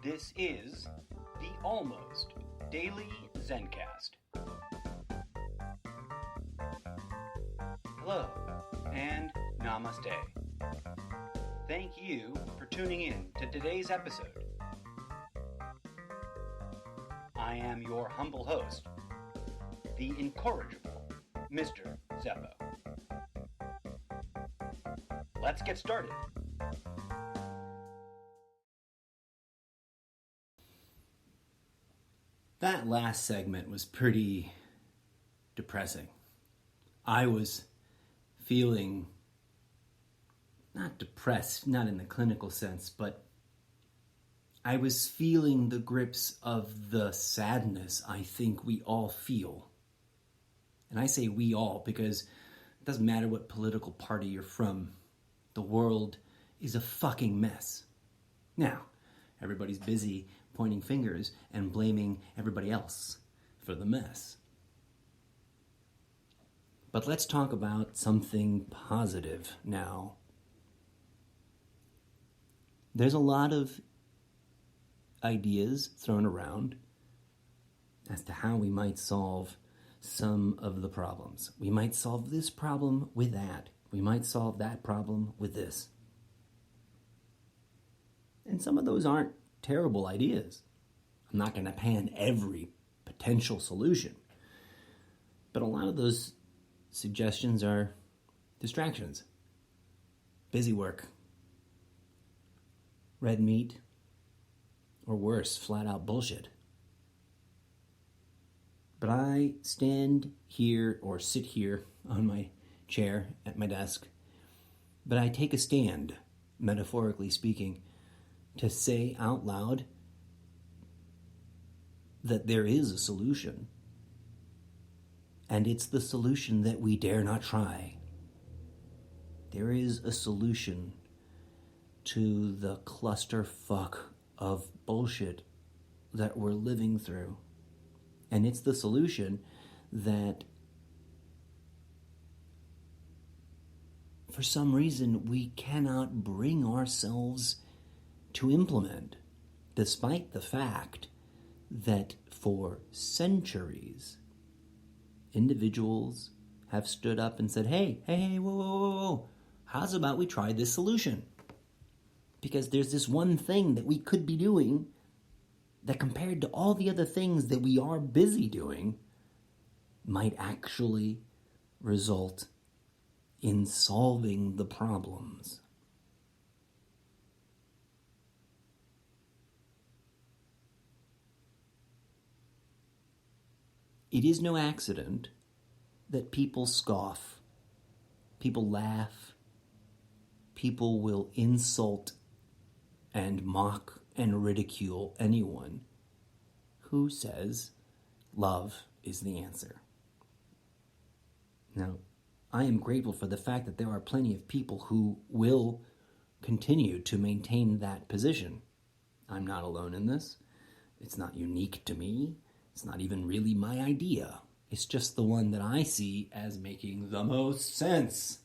This is the Almost Daily Zencast. Hello and namaste. Thank you for tuning in to today's episode. I am your humble host, the incorrigible Mr. Zeppo. Let's get started. That last segment was pretty depressing. I was feeling not depressed, not in the clinical sense, but I was feeling the grips of the sadness I think we all feel. And I say we all because it doesn't matter what political party you're from. The world is a fucking mess. Now, everybody's busy pointing fingers and blaming everybody else for the mess. But let's talk about something positive now. There's a lot of ideas thrown around as to how we might solve some of the problems. We might solve this problem with that. We might solve that problem with this. And some of those aren't terrible ideas. I'm not going to pan every potential solution. But a lot of those suggestions are distractions. Busy work. Red meat. Or worse, flat out bullshit. But I stand here or sit here on my chair at my desk, but I take a stand, metaphorically speaking, to say out loud that there is a solution. And it's the solution that we dare not try. There is a solution to the clusterfuck of bullshit that we're living through. And it's the solution that for some reason we cannot bring ourselves to implement, despite the fact that for centuries individuals have stood up and said, hey, whoa, how's about we try this solution? Because there's this one thing that we could be doing that compared to all the other things that we are busy doing might actually result in solving the problems. It is no accident that people scoff, people laugh, people will insult and mock and ridicule anyone who says love is the answer. Now, I am grateful for the fact that there are plenty of people who will continue to maintain that position. I'm not alone in this. It's not unique to me. It's not even really my idea. It's just the one that I see as making the most sense.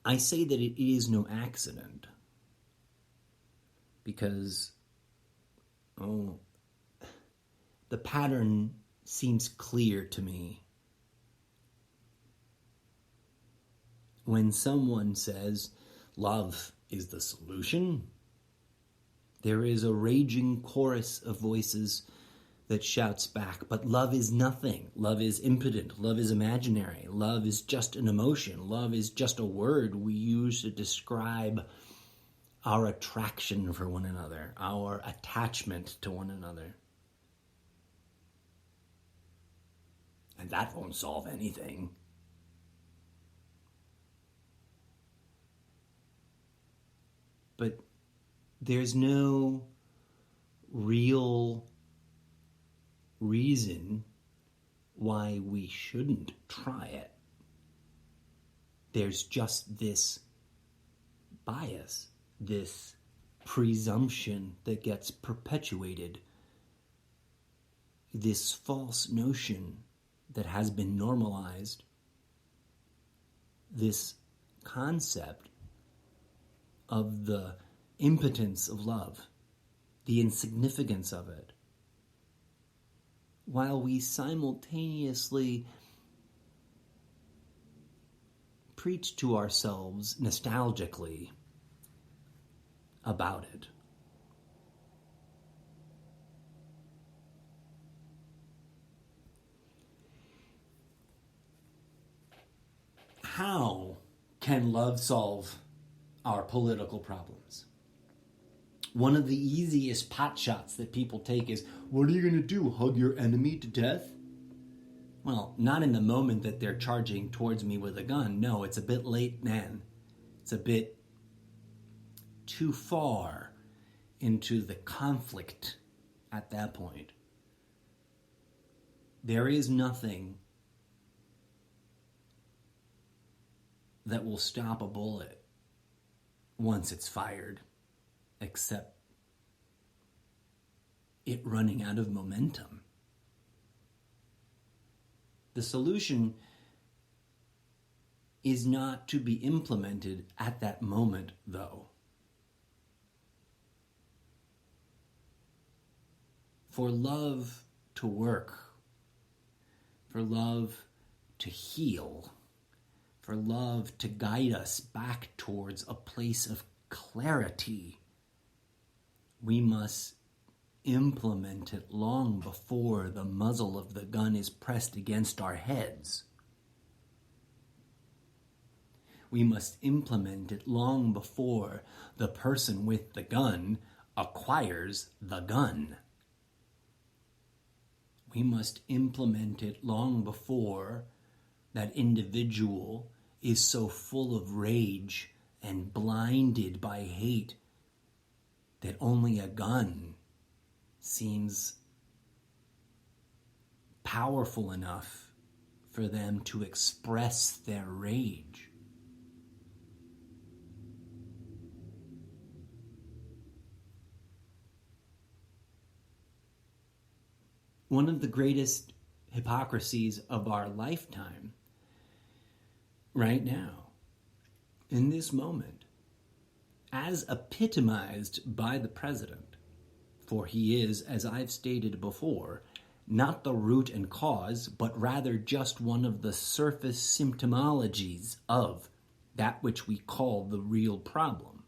I say that it is no accident because, the pattern seems clear to me. When someone says love is the solution, there is a raging chorus of voices that shouts back, but love is nothing. Love is impotent. Love is imaginary. Love is just an emotion. Love is just a word we use to describe our attraction for one another, our attachment to one another. And that won't solve anything. But there's no real reason why we shouldn't try it. There's just this bias, this presumption that gets perpetuated, this false notion that has been normalized this concept of the impotence of love, the insignificance of it, while we simultaneously preach to ourselves nostalgically about it. How can love solve our political problems? One of the easiest pot shots that people take is, what are you going to do, hug your enemy to death? Well, not in the moment that they're charging towards me with a gun. No, it's a bit late, man. It's a bit too far into the conflict at that point. There is nothing that will stop a bullet once it's fired, except it running out of momentum. The solution is not to be implemented at that moment, though. For love to work, for love to heal, for love to guide us back towards a place of clarity, we must implement it long before the muzzle of the gun is pressed against our heads. We must implement it long before the person with the gun acquires the gun. We must implement it long before that individual is so full of rage and blinded by hate that only a gun seems powerful enough for them to express their rage. One of the greatest hypocrisies of our lifetime, right now, in this moment, as epitomized by the president, for he is, as I've stated before, not the root and cause, but rather just one of the surface symptomologies of that which we call the real problem.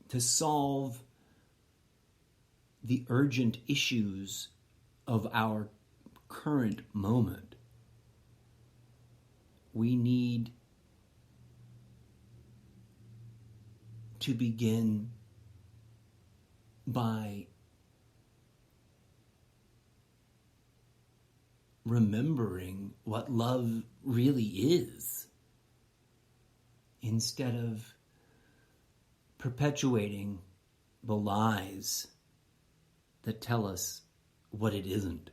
To solve the urgent issues of our current moment, we need to begin by remembering what love really is, instead of perpetuating the lies that tell us what it isn't.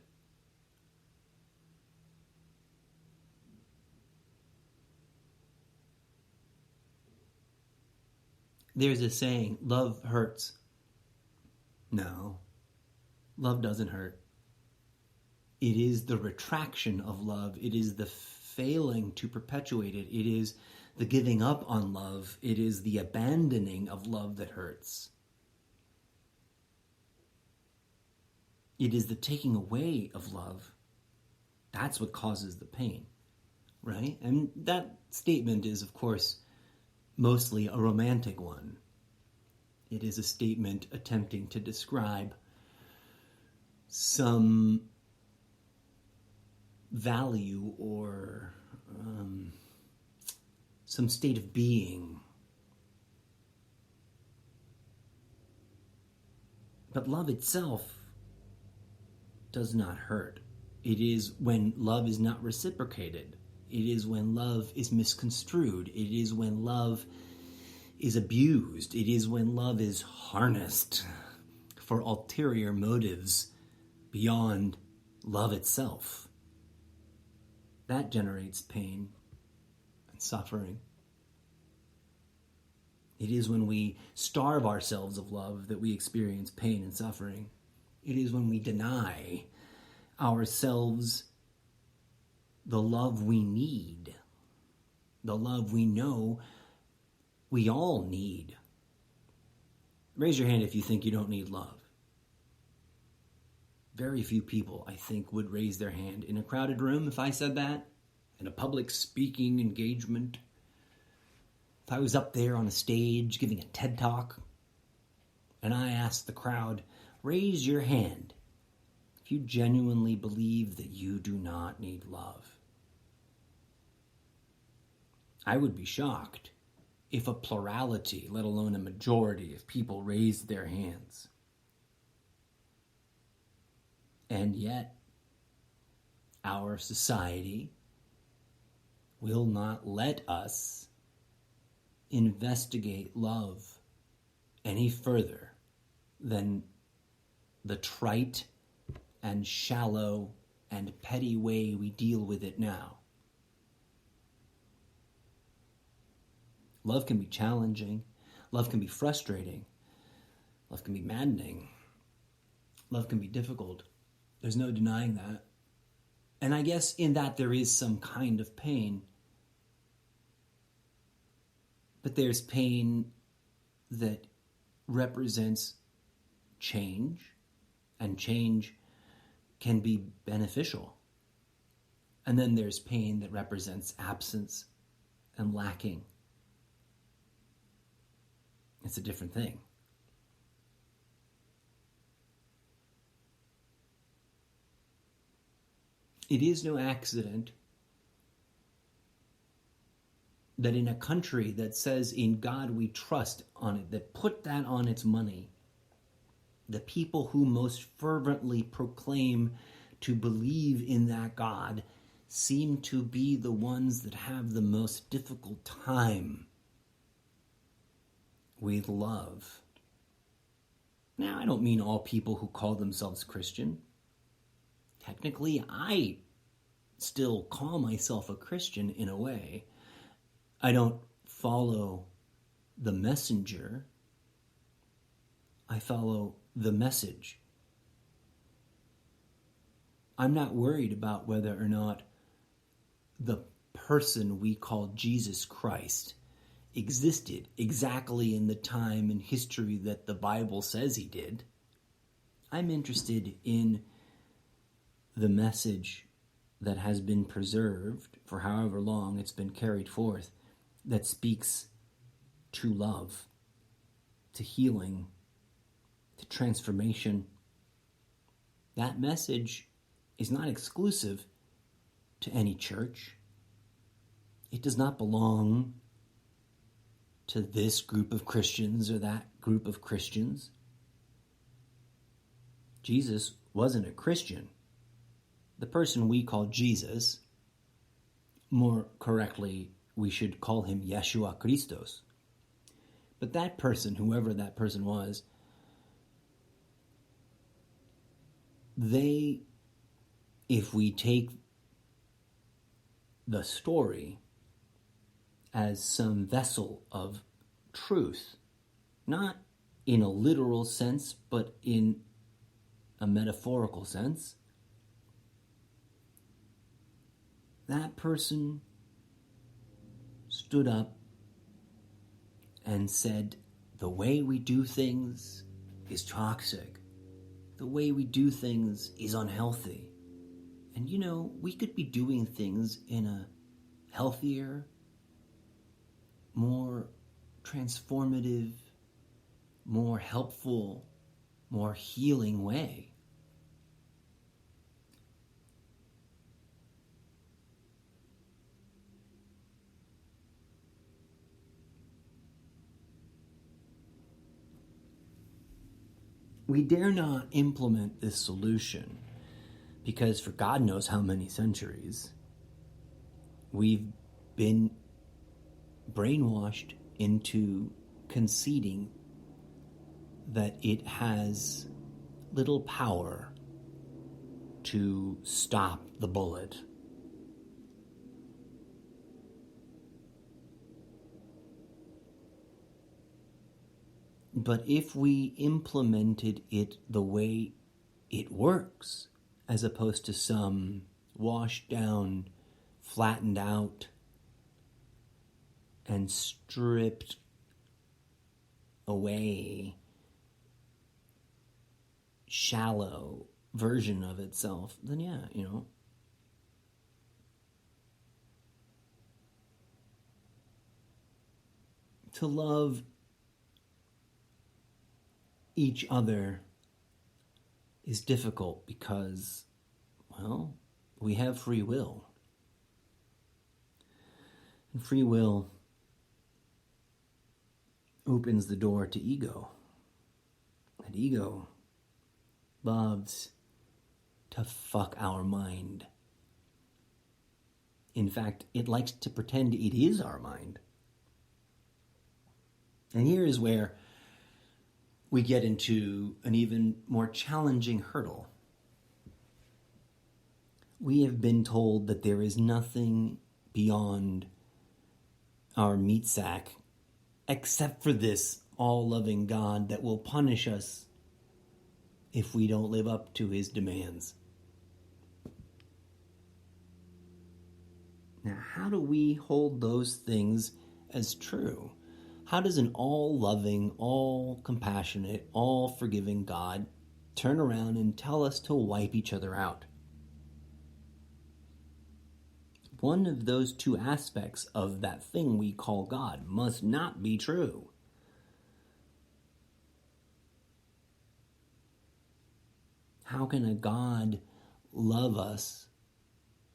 There's a saying, love hurts. No, love doesn't hurt. It is the retraction of love. It is the failing to perpetuate it. It is the giving up on love. It is the abandoning of love that hurts. It is the taking away of love. That's what causes the pain, right? And that statement is, of course, mostly a romantic one. It is a statement attempting to describe some value or some state of being. But love itself does not hurt. It is when love is not reciprocated. It is when love is misconstrued. It is when love is abused. It is when love is harnessed for ulterior motives beyond love itself. That generates pain and suffering. It is when we starve ourselves of love that we experience pain and suffering. It is when we deny ourselves the love we need, the love we know we all need. Raise your hand if you think you don't need love. Very few people, I think, would raise their hand in a crowded room if I said that, in a public speaking engagement. If I was up there on a stage giving a TED Talk, and I asked the crowd, raise your hand if you genuinely believe that you do not need love. I would be shocked if a plurality, let alone a majority of people raised their hands. And yet, our society will not let us investigate love any further than the trite and shallow and petty way we deal with it now. Love can be challenging. Love can be frustrating. Love can be maddening. Love can be difficult. There's no denying that. And I guess in that there is some kind of pain. But there's pain that represents change, and change can be beneficial. And then there's pain that represents absence and lacking. It's a different thing. It is no accident that in a country that says in God we trust on it, that put that on its money, the people who most fervently proclaim to believe in that God seem to be the ones that have the most difficult time with love. Now, I don't mean all people who call themselves Christian. Technically, I still call myself a Christian in a way. I don't follow the messenger. I follow the message. I'm not worried about whether or not the person we call Jesus Christ existed exactly in the time and history that the Bible says he did. I'm interested in the message that has been preserved for however long it's been carried forth, that speaks to love, to healing, to transformation. That message is not exclusive to any church. It does not belong to this group of Christians or that group of Christians. Jesus wasn't a Christian. The person we call Jesus, more correctly, we should call him Yeshua Christos. But that person, whoever that person was, they, if we take the story as some vessel of truth, not in a literal sense, but in a metaphorical sense, that person stood up and said, the way we do things is toxic. The way we do things is unhealthy. And we could be doing things in a healthier, more transformative, more helpful, more healing way. We dare not implement this solution because for God knows how many centuries we've been brainwashed into conceding that it has little power to stop the bullet. But if we implemented it the way it works, as opposed to some washed down, flattened out, and stripped away, shallow version of itself, then yeah, to love each other is difficult because, well, we have free will. And free will opens the door to ego. And ego loves to fuck our mind. In fact, it likes to pretend it is our mind. And here is where we get into an even more challenging hurdle. We have been told that there is nothing beyond our meat sack except for this all-loving God that will punish us if we don't live up to his demands. Now, how do we hold those things as true? How does an all-loving, all-compassionate, all-forgiving God turn around and tell us to wipe each other out? One of those two aspects of that thing we call God must not be true. How can a God love us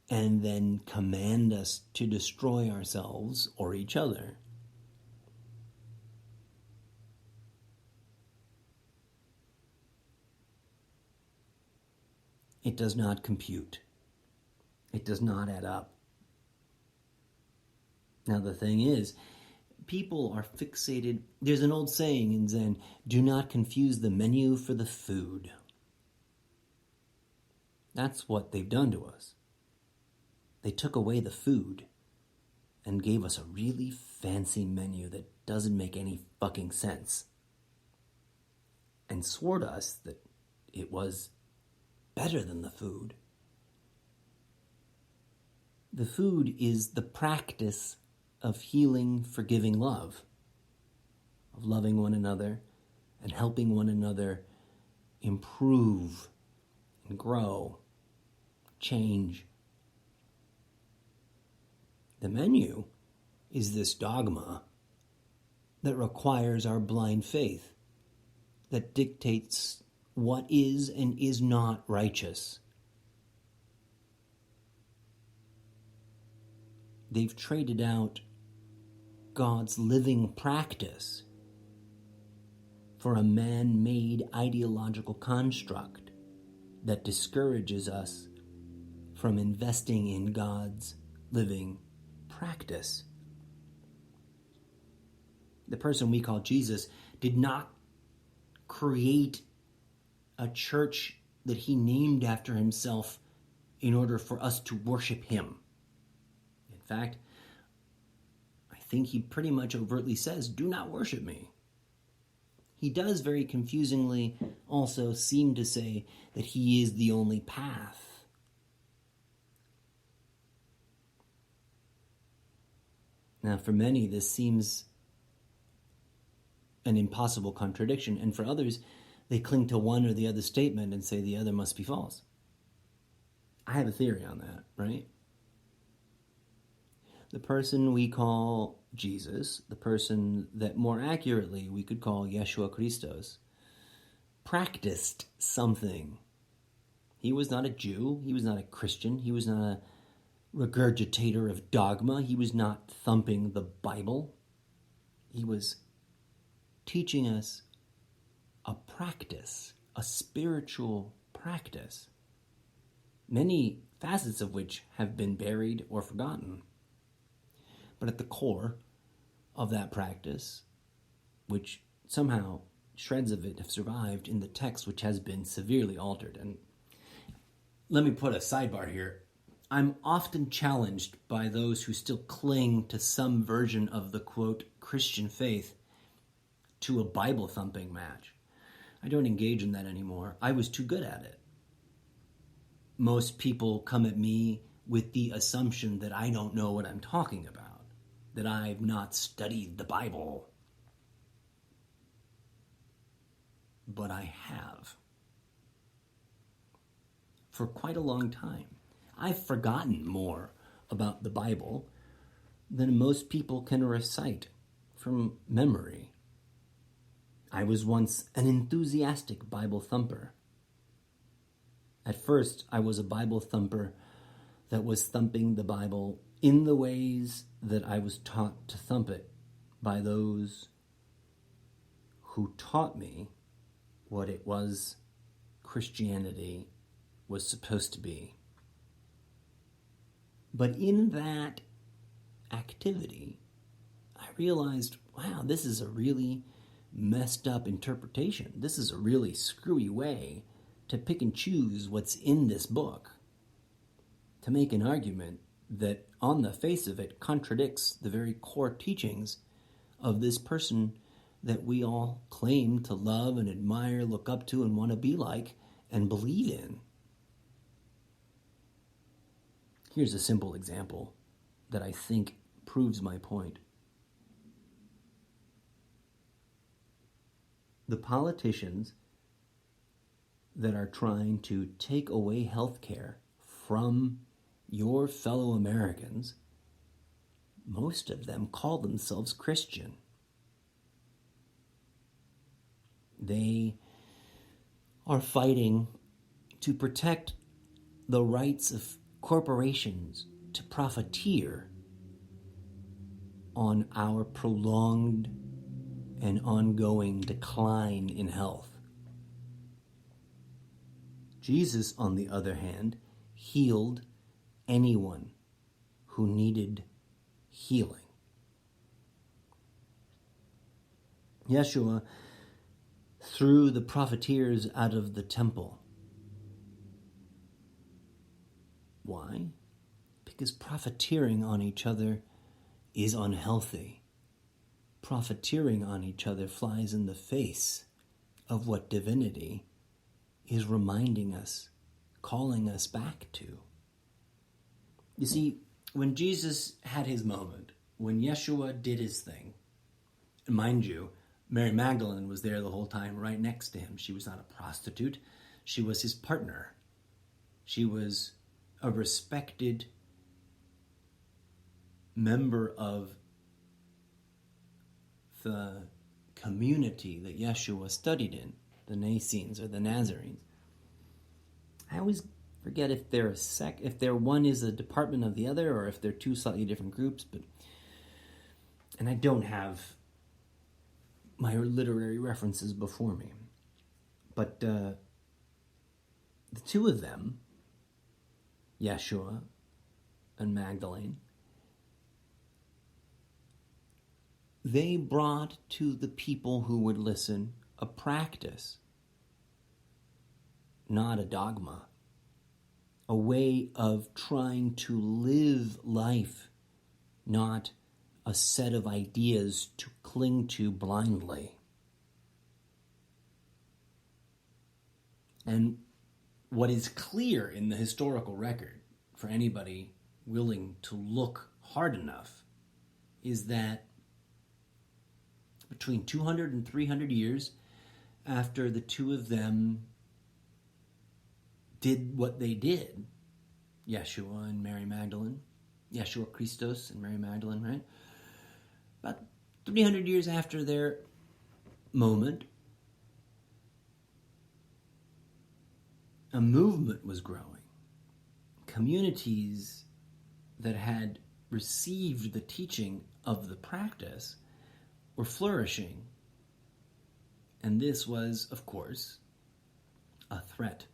and then command us to destroy ourselves or each other? It does not compute. It does not add up. Now the thing is, people are fixated. There's an old saying in Zen, do not confuse the menu for the food. That's what they've done to us. They took away the food and gave us a really fancy menu that doesn't make any fucking sense. And swore to us that it was better than the food. The food is the practice of healing, forgiving love, of loving one another and helping one another improve and grow, change. The menu is this dogma that requires our blind faith, that dictates what is and is not righteous. They've traded out God's living practice for a man-made ideological construct that discourages us from investing in God's living practice. The person we call Jesus did not create a church that he named after himself in order for us to worship him. In fact, I think he pretty much overtly says, do not worship me. He does very confusingly also seem to say that he is the only path. Now, for many, this seems an impossible contradiction, and for others, they cling to one or the other statement and say the other must be false. I have a theory on that, right? The person we call Jesus, the person that more accurately we could call Yeshua Christos, practiced something. He was not a Jew. He was not a Christian. He was not a regurgitator of dogma. He was not thumping the Bible. He was teaching us a practice, a spiritual practice, many facets of which have been buried or forgotten. But at the core of that practice, which somehow shreds of it have survived in the text, which has been severely altered. And let me put a sidebar here. I'm often challenged by those who still cling to some version of the, quote, Christian faith to a Bible thumping match. I don't engage in that anymore. I was too good at it. most people come at me with the assumption that I don't know what I'm talking about, that I've not studied the Bible. But I have. For quite a long time. I've forgotten more about the Bible than most people can recite from memory. I was once an enthusiastic Bible thumper. At first, I was a Bible thumper that was thumping the Bible in the ways that I was taught to thump it by those who taught me what it was Christianity was supposed to be. But in that activity, I realized, wow, this is a really messed up interpretation. This is a really screwy way to pick and choose what's in this book, to make an argument that on the face of it contradicts the very core teachings of this person that we all claim to love and admire, look up to, and want to be like and believe in. Here's a simple example that I think proves my point. The politicians that are trying to take away health care from your fellow Americans, most of them call themselves Christian. They are fighting to protect the rights of corporations to profiteer on our prolonged and ongoing decline in health. Jesus, on the other hand, healed anyone who needed healing. Yeshua threw the profiteers out of the temple. Why? Because profiteering on each other is unhealthy. Profiteering on each other flies in the face of what divinity is reminding us, calling us back to. You see, when Jesus had his moment, when Yeshua did his thing, and mind you, Mary Magdalene was there the whole time right next to him. She was not a prostitute. She was his partner. She was a respected member of the community that Yeshua studied in, the Nazarenes or the Nazarenes. I always forget if they're if they're one is a department of the other, or if they're two slightly different groups. And I don't have my literary references before me. But the two of them, Yeshua and Magdalene, they brought to the people who would listen a practice, not a dogma, a way of trying to live life, not a set of ideas to cling to blindly. And what is clear in the historical record for anybody willing to look hard enough is that between 200 and 300 years after the two of them did what they did, Yeshua and Mary Magdalene, Yeshua Christos and Mary Magdalene, right? About 300 years after their moment, a movement was growing. Communities that had received the teaching of the practice were flourishing. And this was, of course, a threat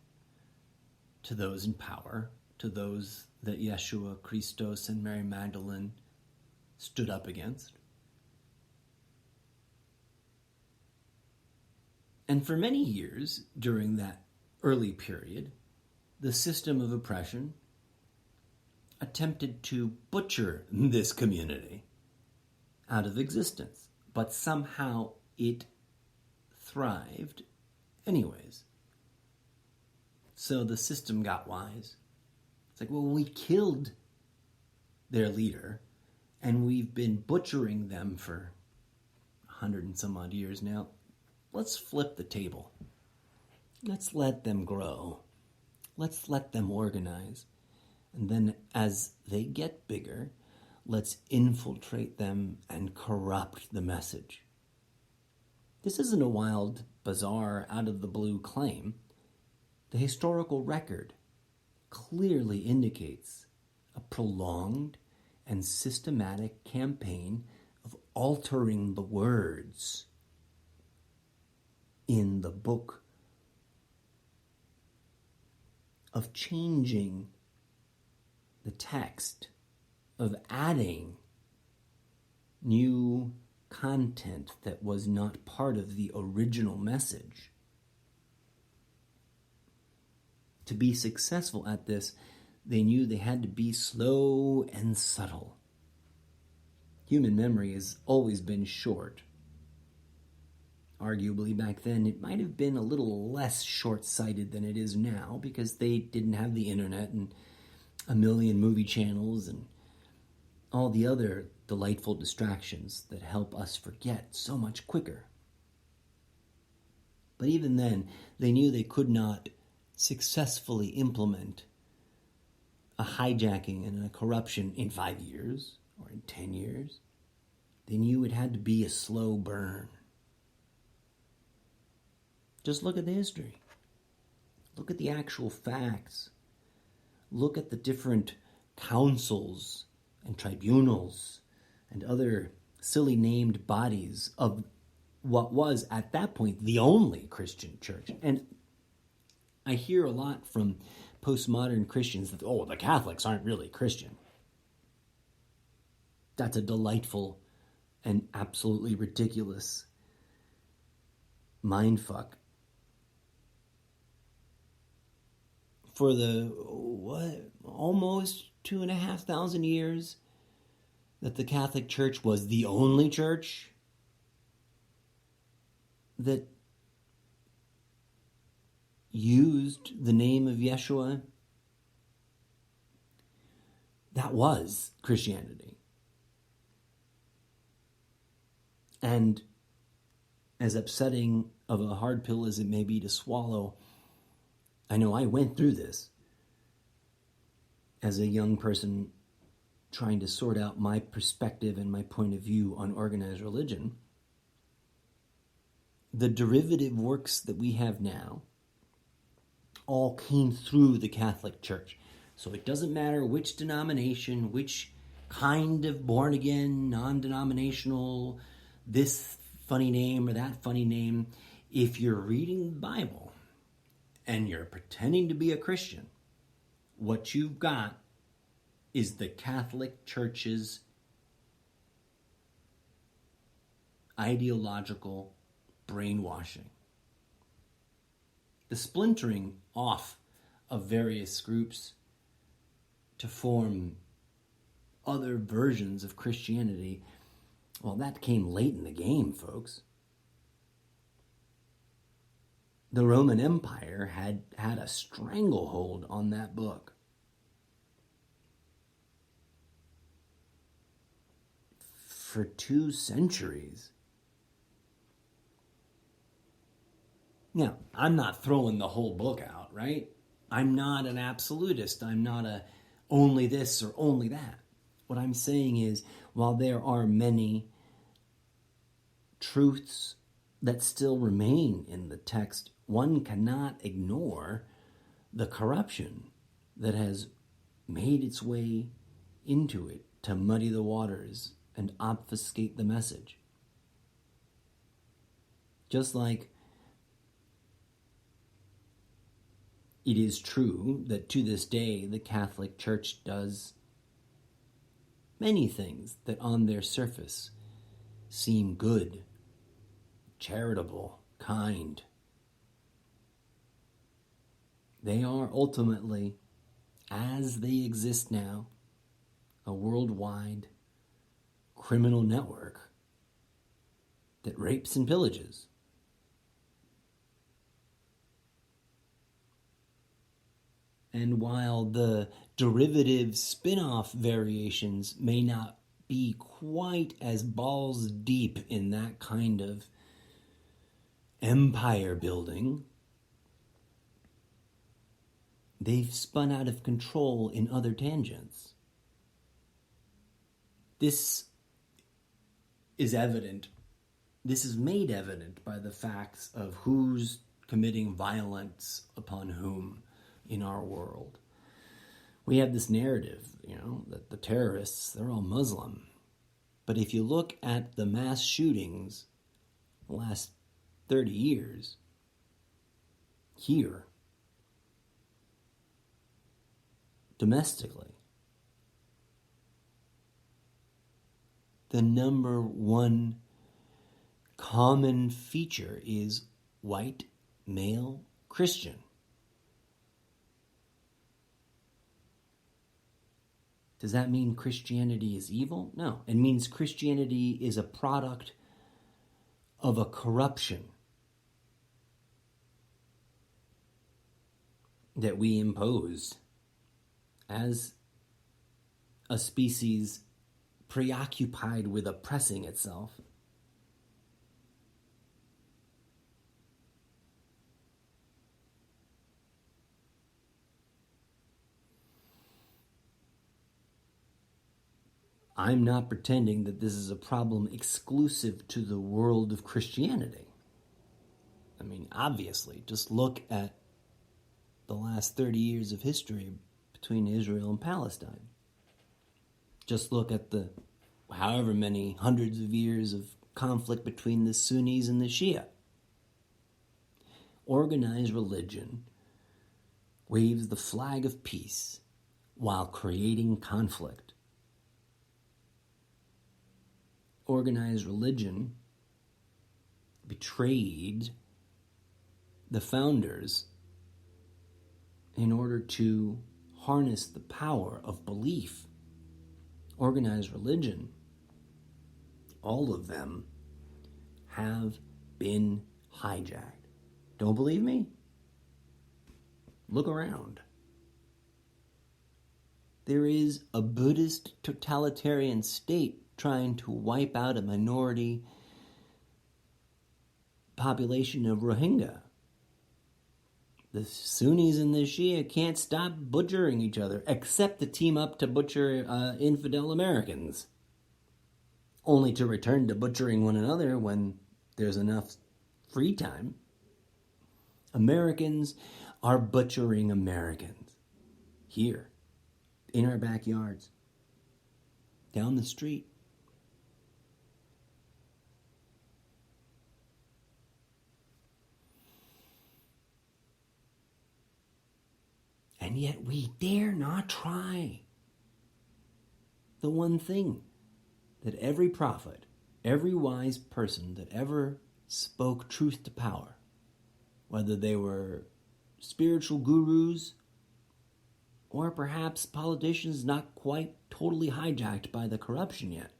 to those in power, to those that Yeshua Christos and Mary Magdalene stood up against. And for many years during that early period, the system of oppression attempted to butcher this community out of existence, but somehow it thrived anyways. So the system got wise. It's like, well, we killed their leader, and we've been butchering them for 100 and some odd years now. Let's flip the table. Let's let them grow. Let's let them organize. And then as they get bigger, let's infiltrate them and corrupt the message. This isn't a wild, bizarre, out-of-the-blue claim. The historical record clearly indicates a prolonged and systematic campaign of altering the words in the book, of changing the text, of adding new content that was not part of the original message. To be successful at this, they knew they had to be slow and subtle. Human memory has always been short. Arguably, back then, it might have been a little less short-sighted than it is now because they didn't have the internet and a million movie channels and all the other delightful distractions that help us forget so much quicker. But even then, they knew they could not successfully implement a hijacking and a corruption in 5 years or in 10 years. They knew it had to be a slow burn. Just look at the history. Look at the actual facts. Look at the different councils and tribunals and other silly named bodies of what was at that point the only Christian church. And I hear a lot from postmodern Christians that, oh, the Catholics aren't really Christian. That's a delightful and absolutely ridiculous mindfuck. For the, almost 2,500 years that the Catholic Church was the only church that used the name of Yeshua, that was Christianity. And as upsetting of a hard pill as it may be to swallow, I know I went through this as a young person trying to sort out my perspective and my point of view on organized religion. The derivative works that we have now all came through the Catholic Church. So it doesn't matter which denomination, which kind of born-again, non-denominational, this funny name or that funny name. If you're reading the Bible and you're pretending to be a Christian, what you've got is the Catholic Church's ideological brainwashing. The splintering off of various groups to form other versions of Christianity, well, that came late in the game, folks. The Roman Empire had a stranglehold on that book. For 2 centuries. Now, I'm not throwing the whole book out, right? I'm not an absolutist. I'm not a only this or only that. What I'm saying is, while there are many truths that still remain in the text, one cannot ignore the corruption that has made its way into it to muddy the waters and obfuscate the message. Just like it is true that to this day the Catholic Church does many things that on their surface seem good, charitable, kind. They are ultimately, as they exist now, a worldwide criminal network that rapes and pillages. And while the derivative spin-off variations may not be quite as balls deep in that kind of empire building, they've spun out of control in other tangents. This is evident. This is made evident by the facts of who's committing violence upon whom in our world. We have this narrative, that the terrorists, they're all Muslim. But if you look at the mass shootings the last 30 years, here, domestically, the number one common feature is white, male, Christian. Does that mean Christianity is evil? No. It means Christianity is a product of a corruption that we impose as a species preoccupied with oppressing itself. I'm not pretending that this is a problem exclusive to the world of Christianity. I mean, obviously, just look at the last 30 years of history between Israel and Palestine. Just look at the however many hundreds of years of conflict between the Sunnis and the Shia. Organized religion waves the flag of peace while creating conflict. Organized religion betrayed the founders in order to harness the power of belief. Organized religion, all of them have been hijacked. Don't believe me? Look around. There is a Buddhist totalitarian state trying to wipe out a minority population of Rohingya. The Sunnis and the Shia can't stop butchering each other, except to team up to butcher infidel Americans, only to return to butchering one another when there's enough free time. Americans are butchering Americans here, in our backyards, down the street. And yet we dare not try the one thing that every prophet, every wise person that ever spoke truth to power, whether they were spiritual gurus or perhaps politicians not quite totally hijacked by the corruption yet.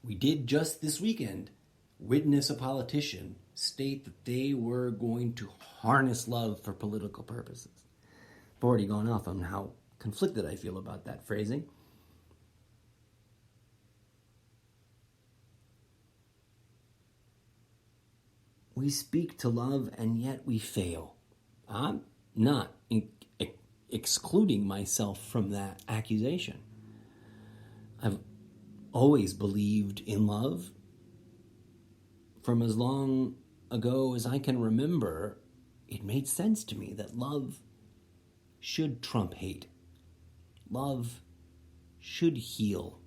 We did just this weekend witness a politician state that they were going to harness love for political purposes. I've already gone off on how conflicted I feel about that phrasing. We speak to love and yet we fail. I'm not excluding myself from that accusation. I've always believed in love. From as long ago as I can remember, it made sense to me that love should trump hate. Love should heal.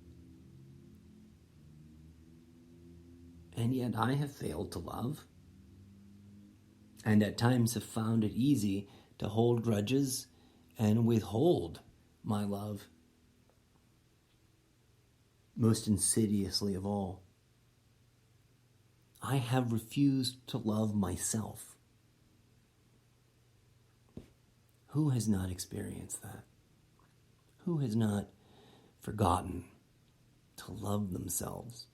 And yet I have failed to love, and at times have found it easy to hold grudges and withhold my love, most insidiously of all. I have refused to love myself. Who has not experienced that? Who has not forgotten to love themselves?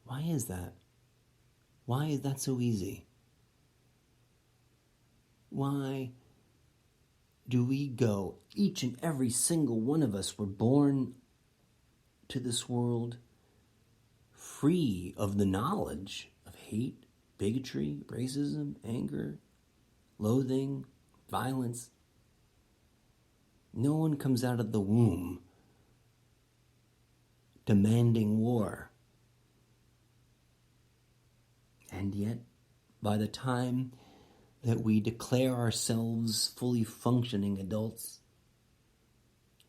Why is that? Why is that so easy? Why do we go, each and every single one of us were born to this world free of the knowledge of hate, bigotry, racism, anger, loathing, violence. No one comes out of the womb demanding war. And yet, by the time that we declare ourselves fully functioning adults,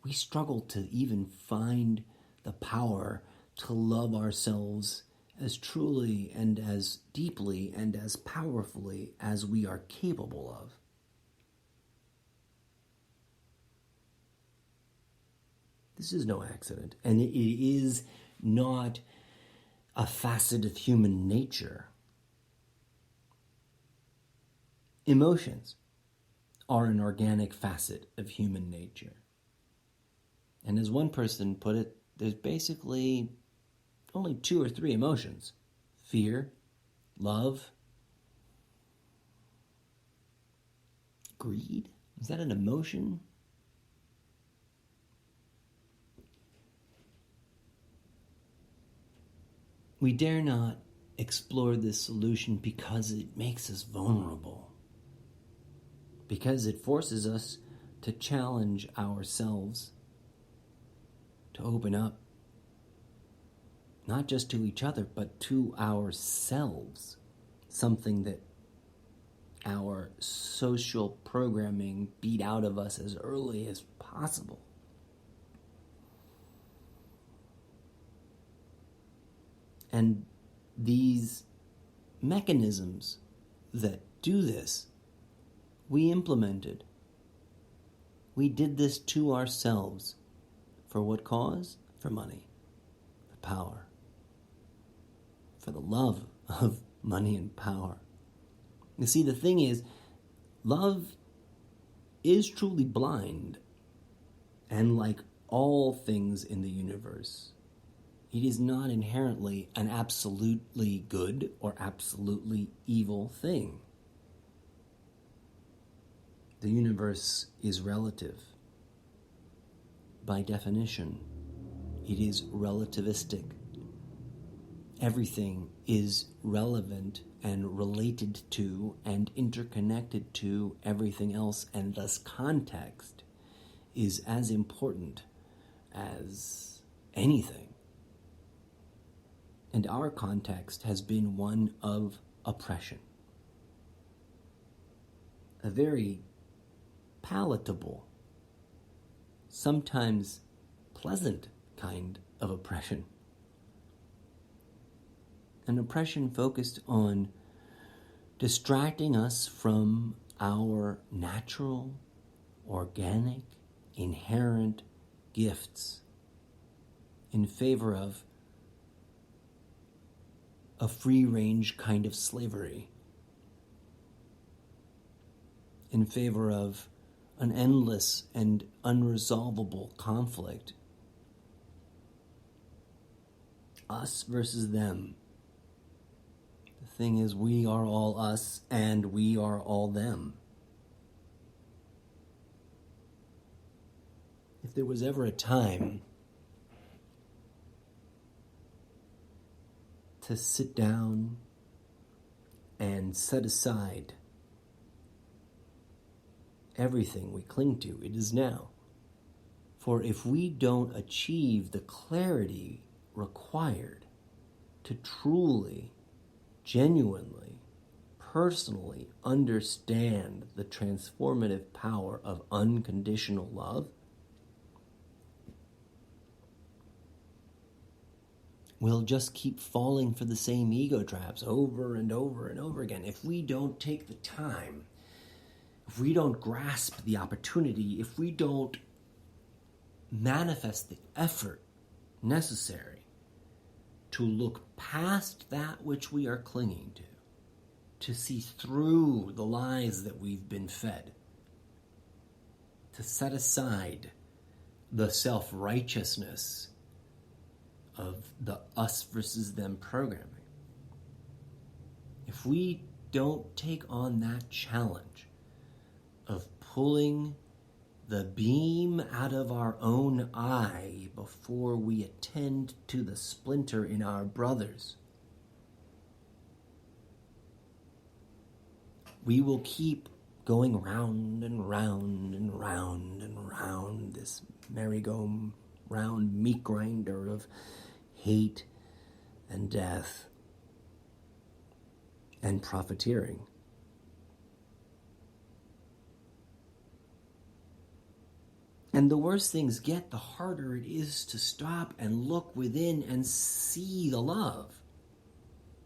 we struggle to even find the power to love ourselves as truly and as deeply and as powerfully as we are capable of. This is no accident, and it is not a facet of human nature. Emotions are an organic facet of human nature. And as one person put it, there's basically only 2 or 3 emotions: fear, love, greed. Is that an emotion? We dare not explore this solution because it makes us vulnerable, because it forces us to challenge ourselves, to open up, not just to each other, but to ourselves, something that our social programming beat out of us as early as possible. And these mechanisms that do this, we implemented. We did this to ourselves. For what cause? For money, for power, for the love of money and power. You see, the thing is, love is truly blind, and like all things in the universe, it is not inherently an absolutely good or absolutely evil thing. The universe is relative. By definition, it is relativistic. Everything is relevant and related to and interconnected to everything else, and thus context is as important as anything. And our context has been one of oppression. A very palatable, sometimes pleasant kind of oppression. An oppression focused on distracting us from our natural, organic, inherent gifts in favor of a free-range kind of slavery, in favor of an endless and unresolvable conflict. Us versus them. The thing is, we are all us and we are all them. If there was ever a time to sit down and set aside everything we cling to, it is now. For if we don't achieve the clarity required to truly, genuinely, personally understand the transformative power of unconditional love, we'll just keep falling for the same ego traps over and over and over again. If we don't take the time, if we don't grasp the opportunity, if we don't manifest the effort necessary to look past that which we are clinging to see through the lies that we've been fed, to set aside the self-righteousness of the us versus them programming. If we don't take on that challenge of pulling the beam out of our own eye before we attend to the splinter in our brothers. We will keep going round and round and round and round this merry-go-round meat grinder of hate and death and profiteering. And the worse things get, the harder it is to stop and look within and see the love.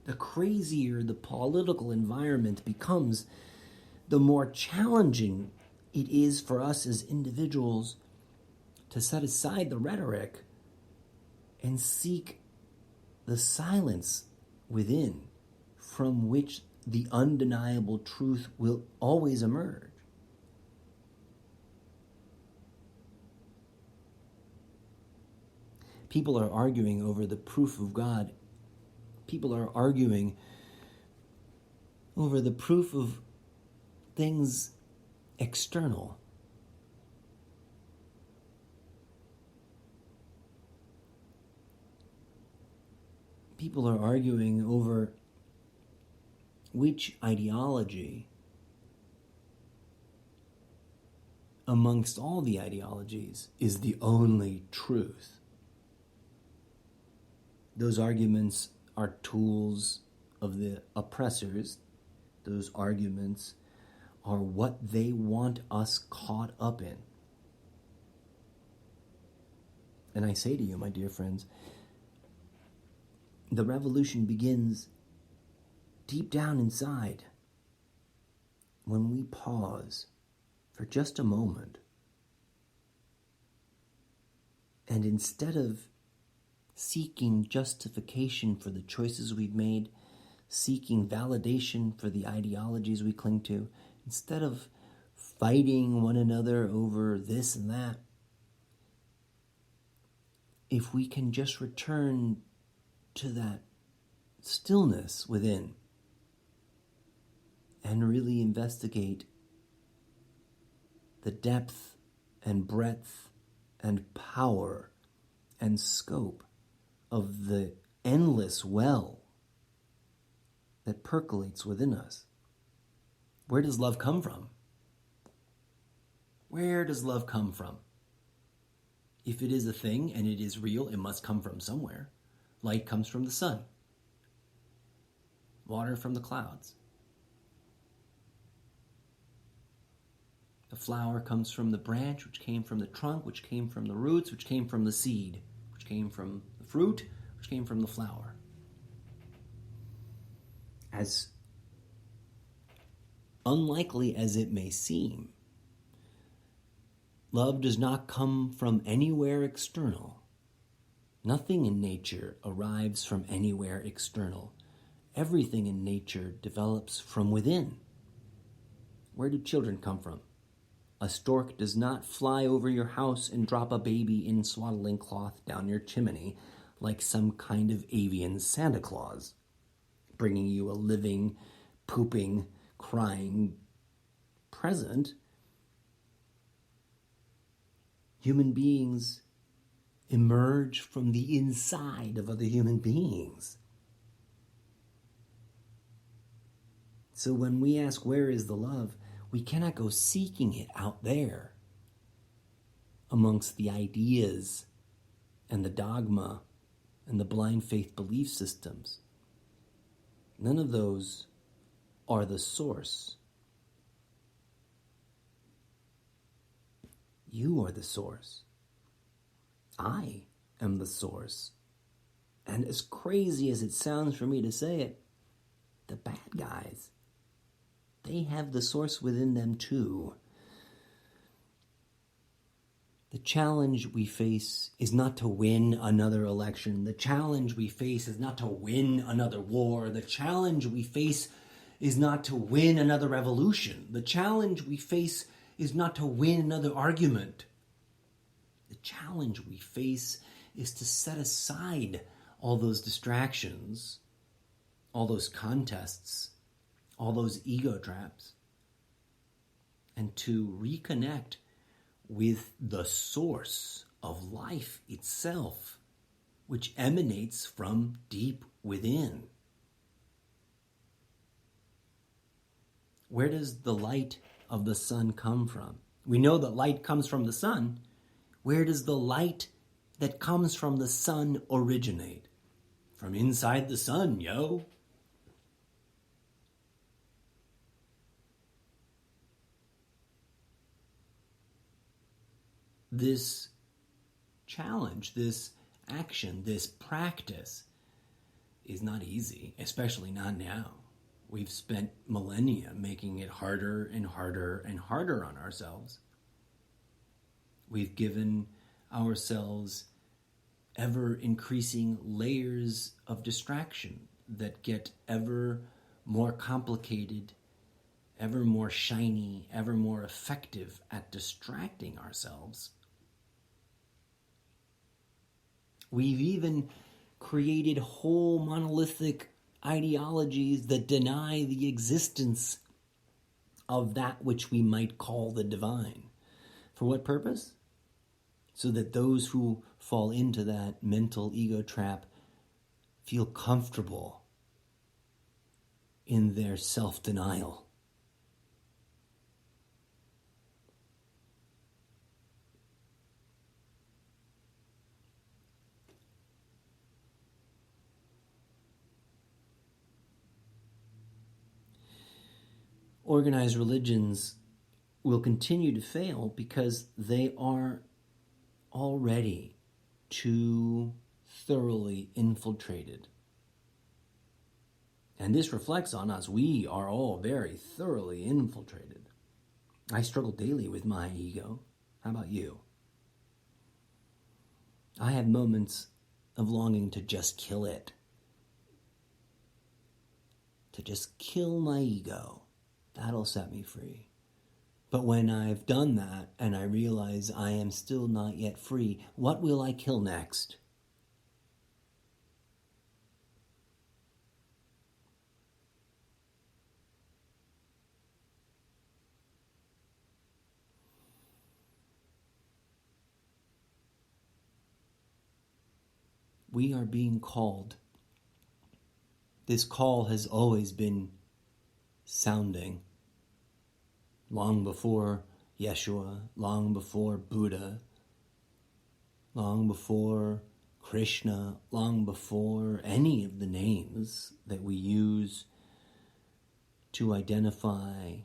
The crazier the political environment becomes, the more challenging it is for us as individuals to set aside the rhetoric and seek the silence within, from which the undeniable truth will always emerge. People are arguing over the proof of God. People are arguing over the proof of things external. People are arguing over which ideology amongst all the ideologies is the only truth. Those arguments are tools of the oppressors. Those arguments are what they want us caught up in. And I say to you, my dear friends, the revolution begins deep down inside when we pause for just a moment, and instead of seeking justification for the choices we've made, seeking validation for the ideologies we cling to, instead of fighting one another over this and that, if we can just return to that stillness within and really investigate the depth and breadth and power and scope of the endless well that percolates within us. Where does love come from? Where does love come from? If it is a thing and it is real, it must come from somewhere. Light comes from the sun. Water from the clouds. The flower comes from the branch, which came from the trunk, which came from the roots, which came from the seed, which came from the fruit, which came from the flower. As unlikely as it may seem, love does not come from anywhere external. Nothing in nature arrives from anywhere external. Everything in nature develops from within. Where do children come from? A stork does not fly over your house and drop a baby in swaddling cloth down your chimney like some kind of avian Santa Claus, bringing you a living, pooping, crying present. Human beings emerge from the inside of other human beings. So when we ask, where is the love? We cannot go seeking it out there amongst the ideas and the dogma and the blind faith belief systems. None of those are the source. You are the source. I am the source. And as crazy as it sounds for me to say it, the bad guys, they have the source within them too. The challenge we face is not to win another election. The challenge we face is not to win another war. The challenge we face is not to win another revolution. The challenge we face is not to win another argument. The challenge we face is to set aside all those distractions, all those contests, all those ego traps, and to reconnect with the source of life itself, which emanates from deep within. Where does the light of the sun come from? We know that light comes from the sun. Where does the light that comes from the sun originate? From inside the sun, yo. This challenge, this action, this practice is not easy, especially not now. We've spent millennia making it harder and harder and harder on ourselves. We've given ourselves ever increasing layers of distraction that get ever more complicated, ever more shiny, ever more effective at distracting ourselves. We've even created whole monolithic ideologies that deny the existence of that which we might call the divine. For what purpose? So that those who fall into that mental ego trap feel comfortable in their self-denial. Organized religions will continue to fail because they are already too thoroughly infiltrated. And this reflects on us. We are all very thoroughly infiltrated. I struggle daily with my ego. How about you? I have moments of longing to just kill it. To just kill my ego. That'll set me free. But when I've done that and I realize I am still not yet free, what will I kill next? We are being called. This call has always been sounding. Long before Yeshua, long before Buddha, long before Krishna, long before any of the names that we use to identify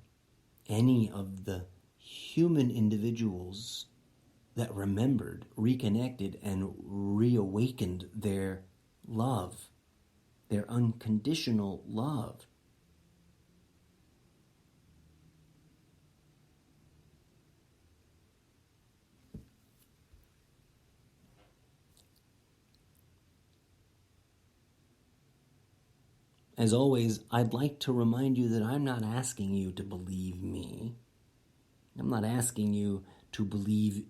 any of the human individuals that remembered, reconnected, and reawakened their love, their unconditional love. As always, I'd like to remind you that I'm not asking you to believe me. I'm not asking you to believe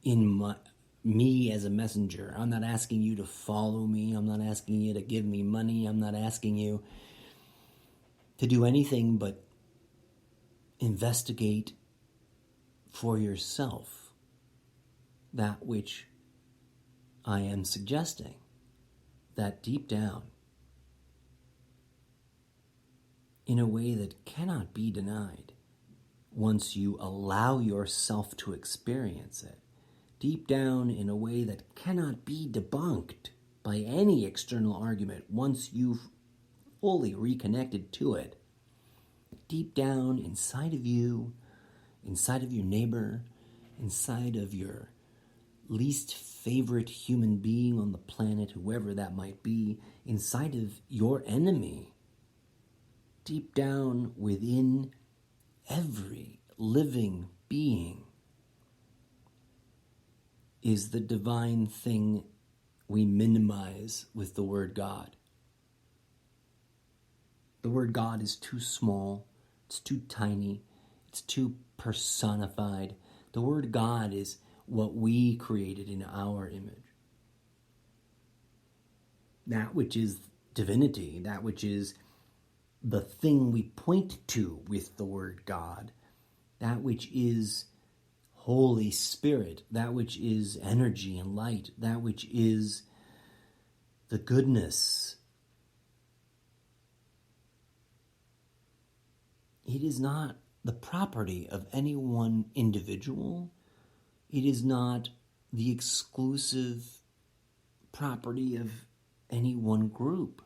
in me as a messenger. I'm not asking you to follow me. I'm not asking you to give me money. I'm not asking you to do anything but investigate for yourself that which I am suggesting, that deep down, in a way that cannot be denied once you allow yourself to experience it, deep down in a way that cannot be debunked by any external argument once you've fully reconnected to it, deep down inside of you, inside of your neighbor, inside of your least favorite human being on the planet, whoever that might be, inside of your enemy, deep down within every living being is the divine thing we minimize with the word God. The word God is too small, it's too tiny, it's too personified. The word God is what we created in our image. That which is divinity, that which is the thing we point to with the word God, that which is Holy Spirit, that which is energy and light, that which is the goodness. It is not the property of any one individual. It is not the exclusive property of any one group.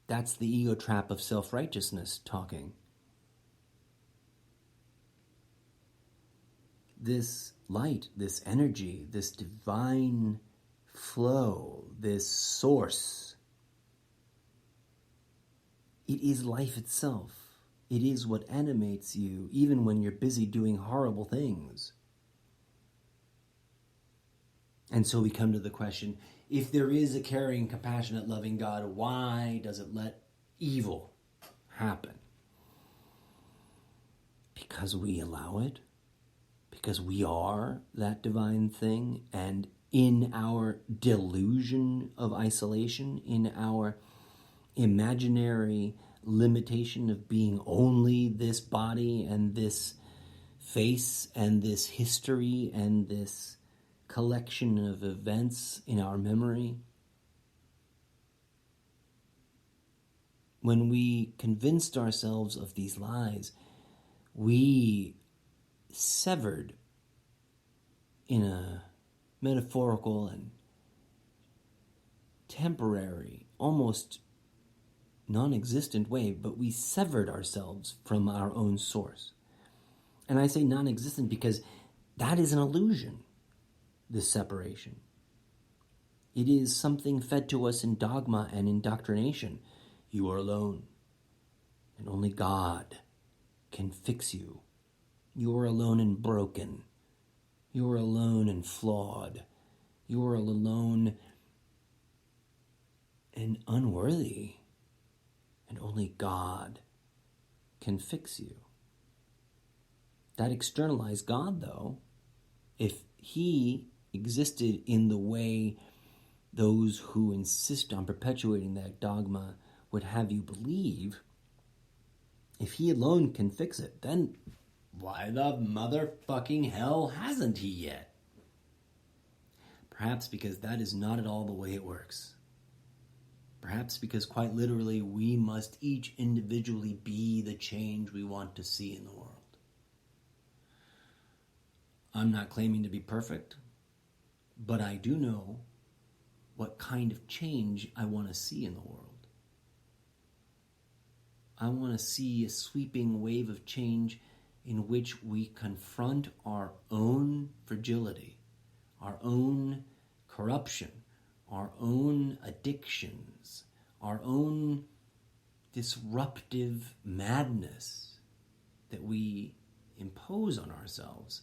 That's the ego trap of self-righteousness talking. This light, this energy, this divine flow, this source, it is life itself. It is what animates you, even when you're busy doing horrible things. And so we come to the question, if there is a caring, compassionate, loving God, why does it let evil happen? Because we allow it. Because we are that divine thing, and in our delusion of isolation, in our imaginary limitation of being only this body and this face and this history and this collection of events in our memory, when we convinced ourselves of these lies, we severed in a metaphorical and temporary, almost non-existent way, but we severed ourselves from our own source. And I say non-existent because that is an illusion, this separation. It is something fed to us in dogma and indoctrination. You are alone, and only God can fix you. You are alone and broken. You are alone and flawed. You are alone and unworthy. And only God can fix you. That externalized God, though, if he existed in the way those who insist on perpetuating that dogma would have you believe, if he alone can fix it, then why the motherfucking hell hasn't he yet? Perhaps because that is not at all the way it works. Perhaps because quite literally we must each individually be the change we want to see in the world. I'm not claiming to be perfect, but I do know what kind of change I want to see in the world. I want to see a sweeping wave of change in which we confront our own fragility, our own corruption, our own addictions, our own disruptive madness that we impose on ourselves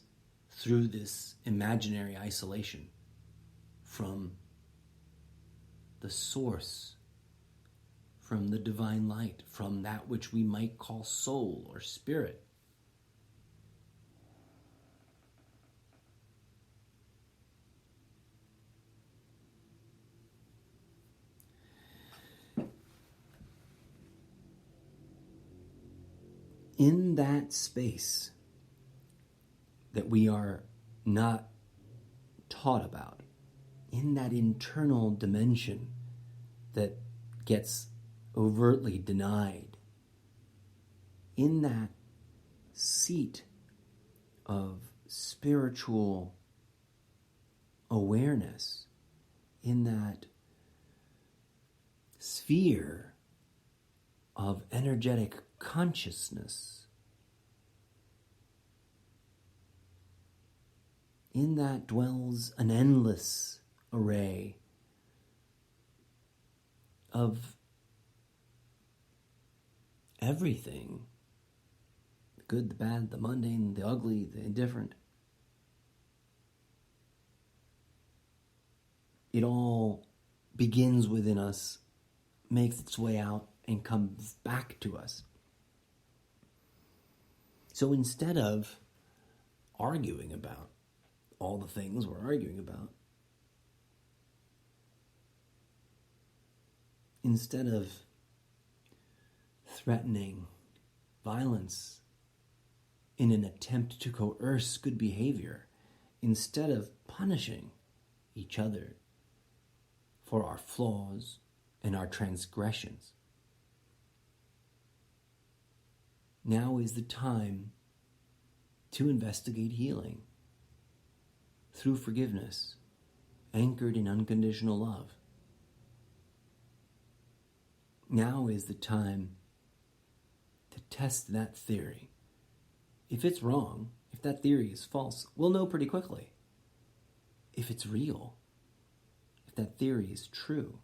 through this imaginary isolation from the source, from the divine light, from that which we might call soul or spirit. In that space that we are not taught about, in that internal dimension that gets overtly denied, in that seat of spiritual awareness, in that sphere of energetic consciousness, in that dwells an endless array of everything, the good, the bad, the mundane, the ugly, the indifferent. It all begins within us, makes its way out, and comes back to us. So instead of arguing about all the things we're arguing about, instead of threatening violence in an attempt to coerce good behavior instead of punishing each other for our flaws and our transgressions. Now is the time to investigate healing through forgiveness, anchored in unconditional love. Now is the time to test that theory. If it's wrong, if that theory is false, we'll know pretty quickly. If it's real, if that theory is true,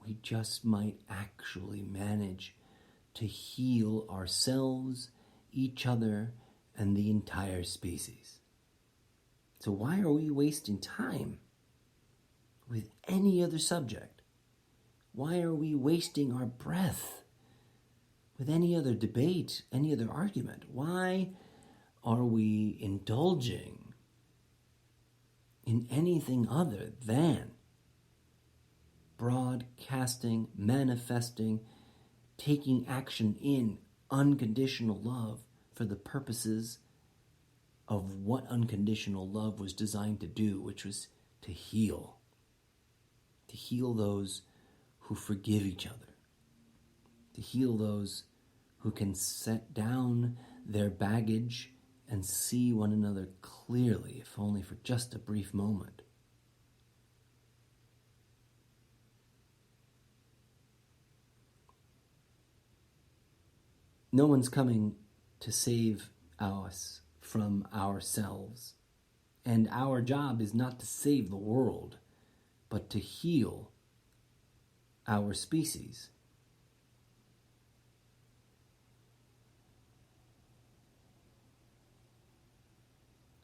we just might actually manage to heal ourselves, each other, and the entire species. So why are we wasting time with any other subject? Why are we wasting our breath with any other debate, any other argument? Why are we indulging in anything other than broadcasting, manifesting, taking action in unconditional love for the purposes of what unconditional love was designed to do, which was to heal those who forgive each other, to heal those who can set down their baggage and see one another clearly, if only for just a brief moment. No one's coming to save us from ourselves. And our job is not to save the world, but to heal our species.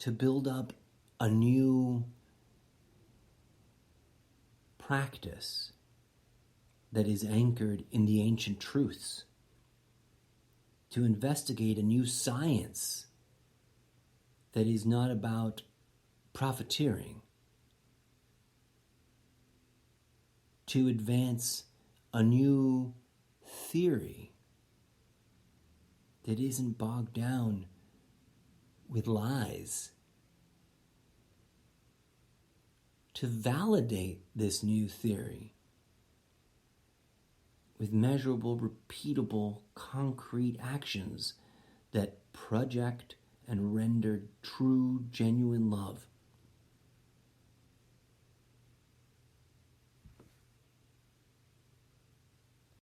To build up a new practice that is anchored in the ancient truths. To investigate a new science that is not about profiteering. To advance a new theory that isn't bogged down with lies. To validate this new theory with measurable, repeatable, concrete actions that project and render true, genuine love